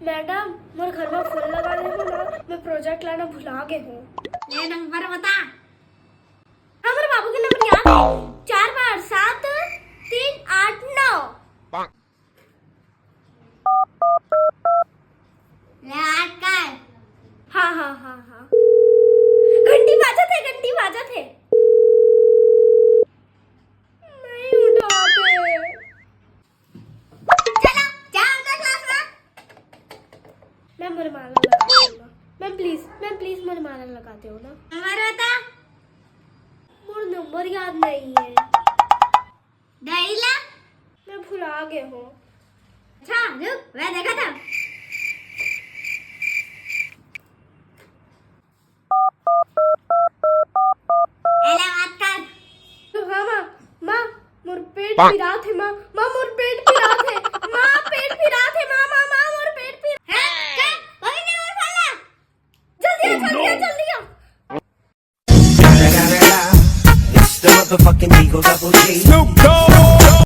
Madam मोर घर में फूल लगा दे हो ना, मैं प्रोजेक्ट लाना भुला गए हूँ। ले नंबर बता। हमारे बाबू के नंबर याद है, 4 बार 7 3 8 9। ले 8 का है। हाँ हाँ हाँ हाँ, घंटी बाजा थे, घंटी बाजा थे। नहीं उठाते। चलो जाओ तो क्लास में। मैं मुझे माला लगा दूँ ना, मैम प्लीज मुझे माला लगाते हो ना। नंबर बता। मुझे नंबर याद नहीं है, डायला। मैं भुला गए हूँ। अच्छा रुक, मैं देखा था। एला बात कर। तो हाँ माँ, माँ मोर पेट पिरा थे, माँ मोर पेट पिरा थे, माँ पेट पिरा थे, माँ मोर पेट पिरा। हैं क्या वही नहीं और फला। जल्दी आ। It's the motherfucking Eagle Double G. Snoop Dogg.